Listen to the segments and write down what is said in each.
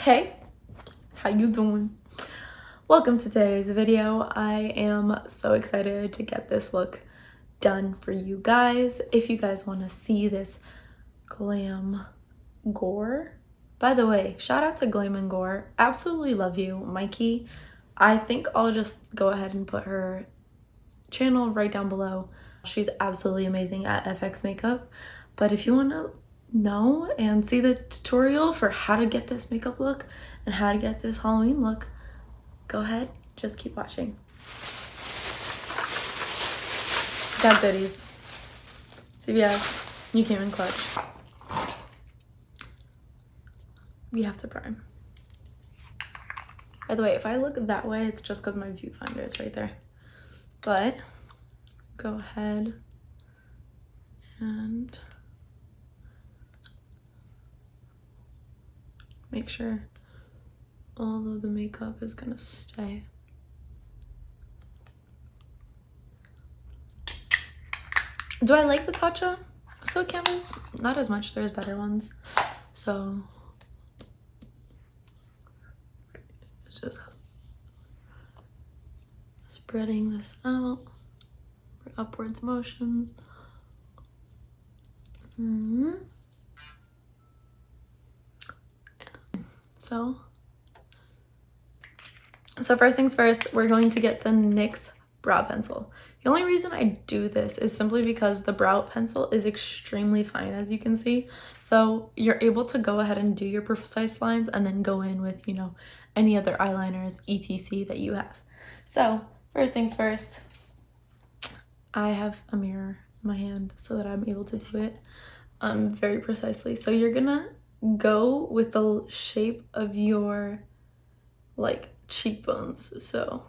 Hey, how you doing? Welcome to today's video. I am so excited to get this look done for you guys. If you guys want to see this Glam&Gore, by the way, shout out to Glam&Gore. Absolutely love you, Mikey. I think I'll just go ahead and put her channel right down below. She's absolutely amazing at FX makeup. But if you want to know and see the tutorial for how to get this makeup look and how to get this Halloween look, go ahead, just keep watching. Got goodies. CVS, you came in clutch. We have to prime. By the way, if I look that way, it's just because my viewfinder is right there. But go ahead and make sure all of the makeup is gonna stay. Do I like the Tatcha silk canvas? Not as much, there's better ones. So it's just spreading this out for upwards motions. So first things first, we're going to get the NYX brow pencil. The only reason I do this is simply because the brow pencil is extremely fine, as you can see. So you're able to go ahead and do your precise lines and then go in with, any other eyeliners, etc. that you have. So first things first, I have a mirror in my hand so that I'm able to do it very precisely. So you're gonna go with the shape of your cheekbones. So,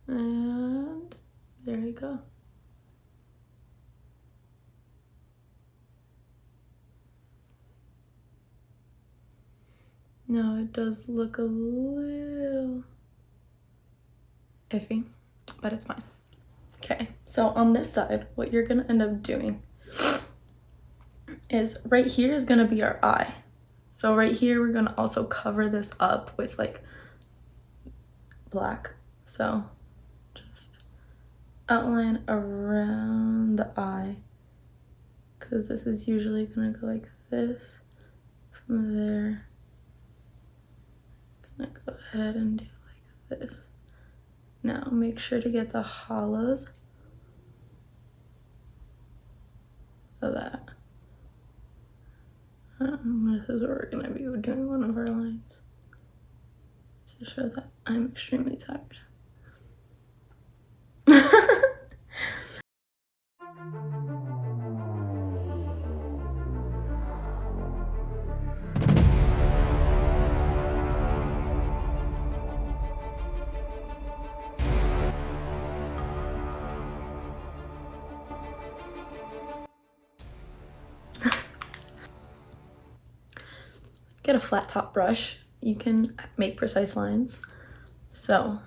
and there you go. Now it does look a little iffy, but it's fine. Okay, so on this side, what you're gonna end up doing is right here is gonna be our eye. So right here, we're gonna also cover this up with black. So just outline around the eye, because this is usually gonna go like this. From there, gonna go ahead and do like this. Now make sure to get the hollows of that. This is where we're gonna be doing one of our lines to show that I'm extremely tired. Get a flat top brush. You can make precise lines. So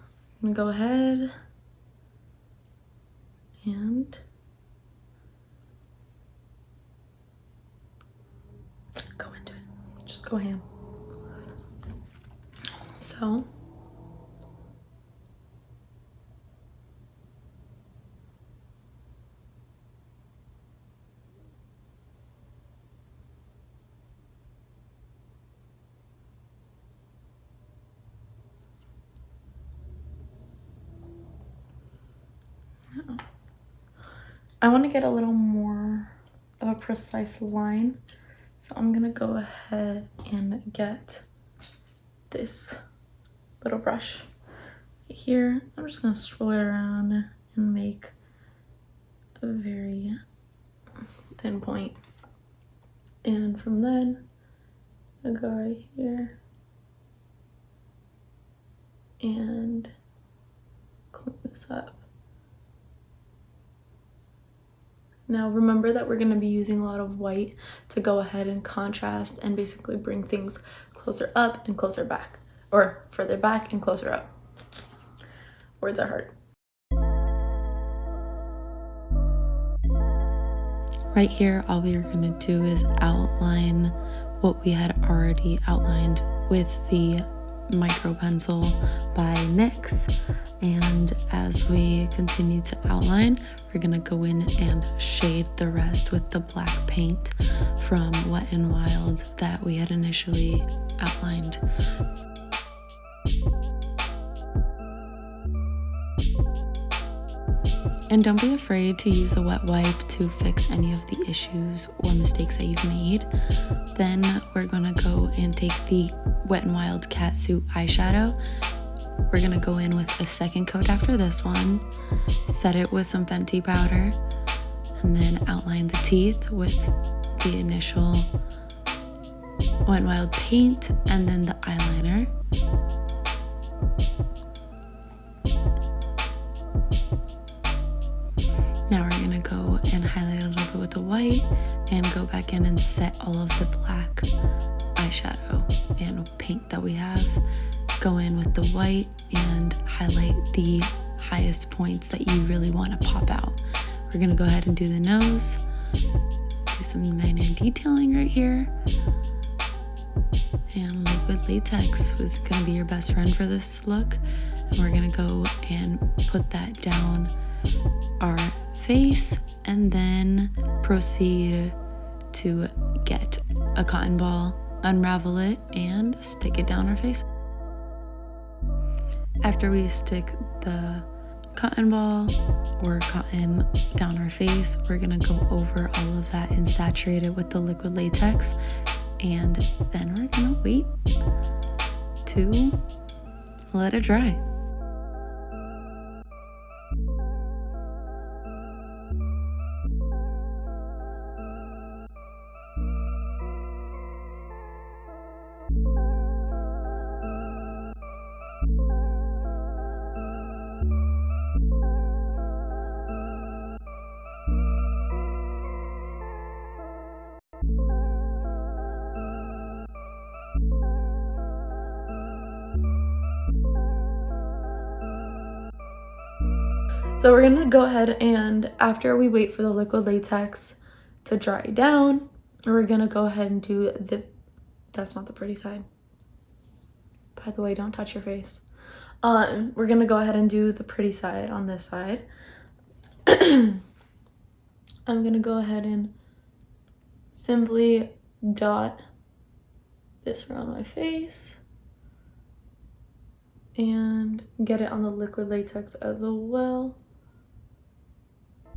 I'm gonna go ahead and go into it. Just go ham. So I want to get a little more of a precise line, so I'm gonna go ahead and get this little brush right here. I'm just gonna swirl it around and make a very thin point, and from then I'll go right here and clean this up. Now remember that we're going to be using a lot of white to go ahead and contrast and basically bring things closer up and closer back, or further back and closer up. Words are hard. Right here, all we are going to do is outline what we had already outlined with the micro pencil by NYX. And as we continue to outline, we're gonna go in and shade the rest with the black paint from Wet n Wild that we had initially outlined. And don't be afraid to use a wet wipe to fix any of the issues or mistakes that you've made. Then we're gonna go and take the Wet n Wild Catsuit eyeshadow. We're gonna go in with a second coat after this one, set it with some Fenty powder, and then outline the teeth with the initial Wet n Wild paint and then the eyeliner. Now we're gonna go and highlight a little bit with the white and go back in and set all of the black eyeshadow and paint that we have. Go in with the white and highlight the highest points that you really want to pop out. We're gonna go ahead and do the nose, do some minor detailing right here. And liquid latex was gonna be your best friend for this look. And we're gonna go and put that down our face and then proceed to get a cotton ball, unravel it, and stick it down our face. After we stick the cotton ball or cotton down our face, we're gonna go over all of that and saturate it with the liquid latex, and then we're gonna wait to let it dry. So we're gonna go ahead and after we wait for the liquid latex to dry down, we're gonna go ahead and do that's not the pretty side. By the way, don't touch your face. We're gonna go ahead and do the pretty side on this side. I'm gonna go ahead and simply dot this around my face and get it on the liquid latex as well.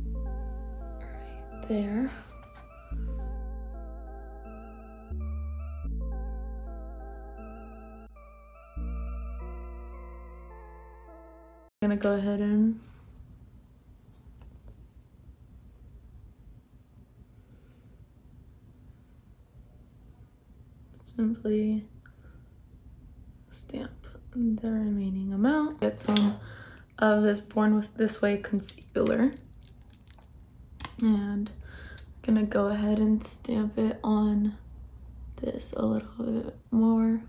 Right there. I'm gonna go ahead and simply stamp the remaining amount. Get some of this Born This Way concealer, and I'm gonna go ahead and stamp it on this a little bit more.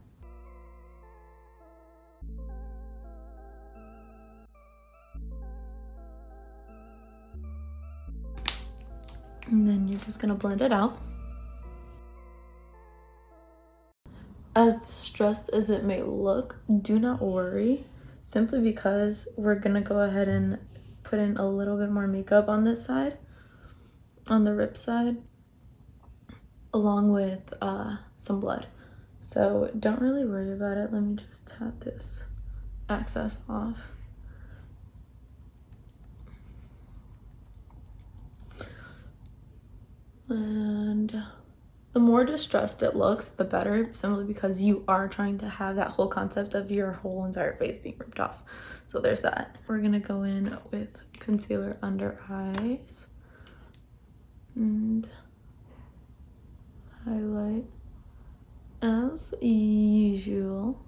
And then you're just gonna blend it out. As stressed as it may look, do not worry, simply because we're gonna go ahead and put in a little bit more makeup on this side, on the rip side, along with some blood. So don't really worry about it. Let me just tap this excess off. And the more distressed it looks, the better, simply because you are trying to have that whole concept of your whole entire face being ripped off. So there's that. We're gonna go in with concealer under eyes and highlight as usual.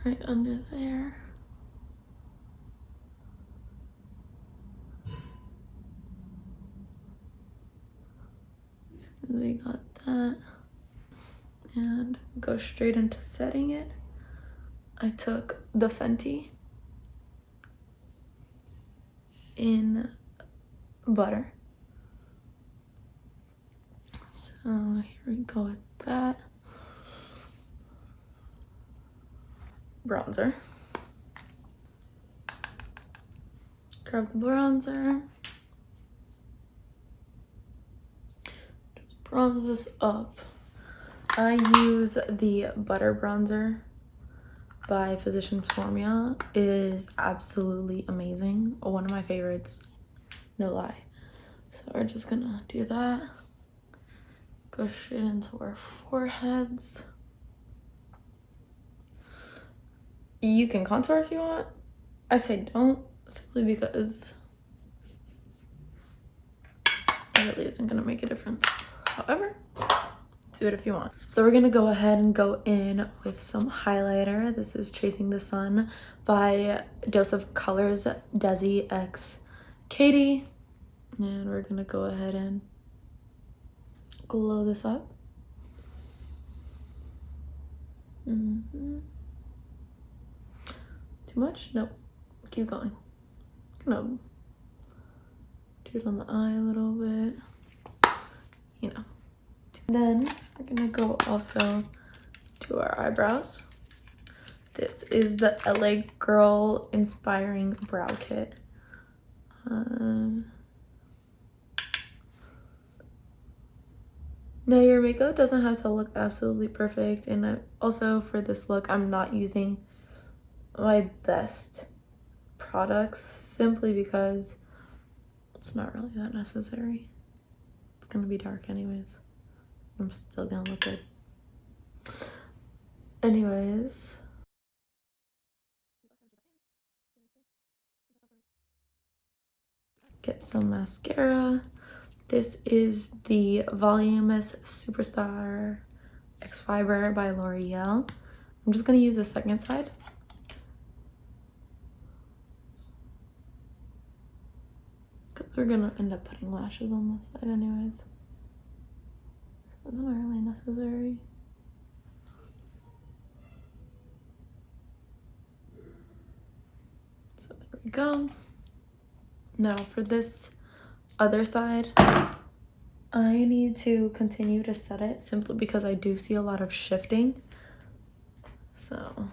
Right under there. So we got that. And go straight into setting it. I took the Fenty in Butter. So here we go with that. Bronzer. Grab the bronzer. Just bronze this up. I use the Butter Bronzer by Physicians Formula. It is absolutely amazing. One of my favorites, no lie. So we're just gonna do that. Go straight into our foreheads. You can contour if you want. I say don't, simply because it really isn't gonna make a difference. However, do it if you want. So we're gonna go ahead and go in with some highlighter. This is Chasing the Sun by Dose of Colors Desi X Katie. And we're gonna go ahead and glow this up. Too much? Nope. Keep going. Gonna do it on the eye a little bit. You know. Then we're gonna go also to our eyebrows. This is the LA Girl Inspiring Brow Kit. Now your makeup doesn't have to look absolutely perfect, and also for this look I'm not using my best products simply because it's not really that necessary. It's gonna be dark anyways. I'm still gonna look good. Anyways. Get some mascara. This is the Voluminous Superstar X Fiber by L'Oreal. I'm just gonna use the second side. Because we're gonna end up putting lashes on this side anyways. So it's not really necessary. So there we go. Now for this other side, I need to continue to set it simply because I do see a lot of shifting. So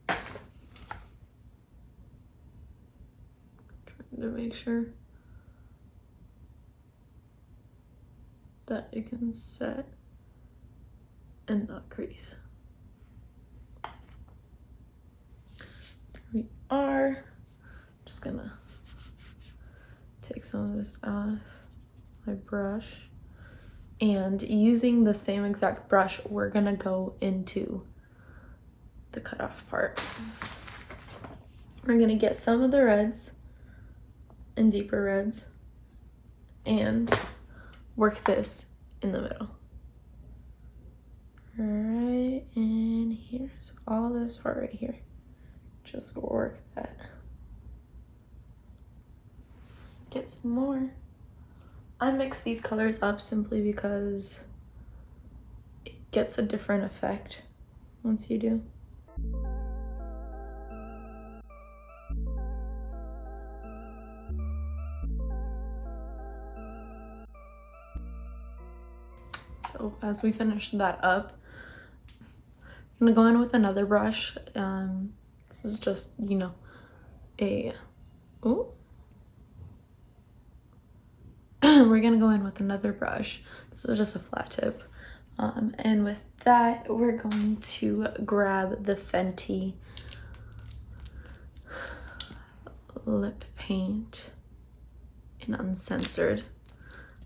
trying to make sure that it can set and not crease. We are just gonna take some of this off my brush, and using the same exact brush we're gonna go into the cutoff part. We're gonna get some of the reds and deeper reds and work this in the middle right in here. So all this part right here, just work that. Get some more. I mix these colors up simply because it gets a different effect once you do. So as we finish that up, I'm gonna go in with another brush. This is just, you know, we're gonna go in with another brush. This is just a flat tip. And with that, we're going to grab the Fenty lip paint in Uncensored.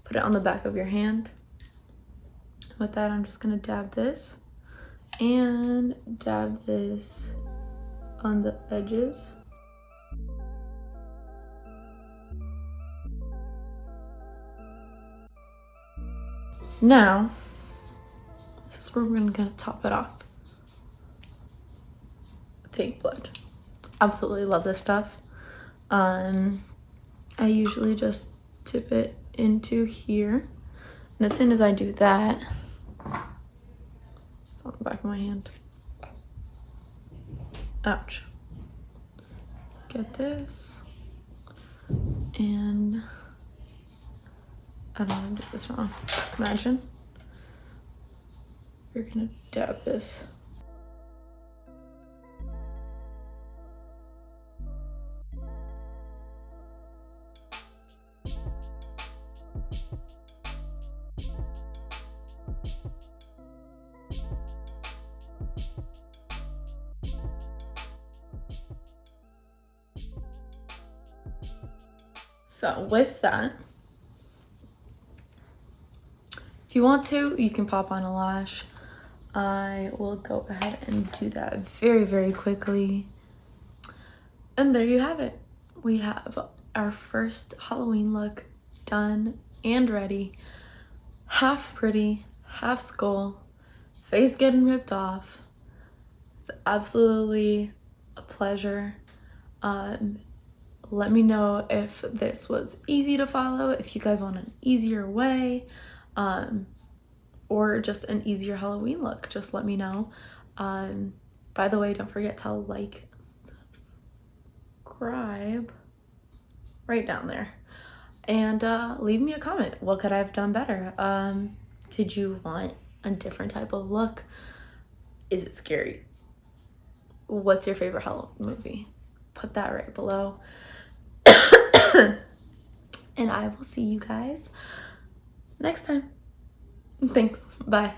Put it on the back of your hand. With that, I'm just gonna dab this and dab this on the edges. Now, this is where we're gonna top it off. Fake blood. Absolutely love this stuff. I usually just tip it into here. And as soon as I do that, on the back of my hand. Ouch. Get this. And I don't want to do this wrong. Imagine you're gonna dab this. So with that, if you want to, you can pop on a lash. I will go ahead and do that very, very quickly. And there you have it. We have our first Halloween look done and ready. Half pretty, half skull, face getting ripped off. It's absolutely a pleasure. Let me know if this was easy to follow, if you guys want an easier way, or just an easier Halloween look. Just let me know. By the way, don't forget to like, subscribe right down there, and leave me a comment. What could I have done better? Did you want a different type of look? Is it scary? What's your favorite Halloween movie? Put that right below. And I will see you guys next time. Thanks. Bye.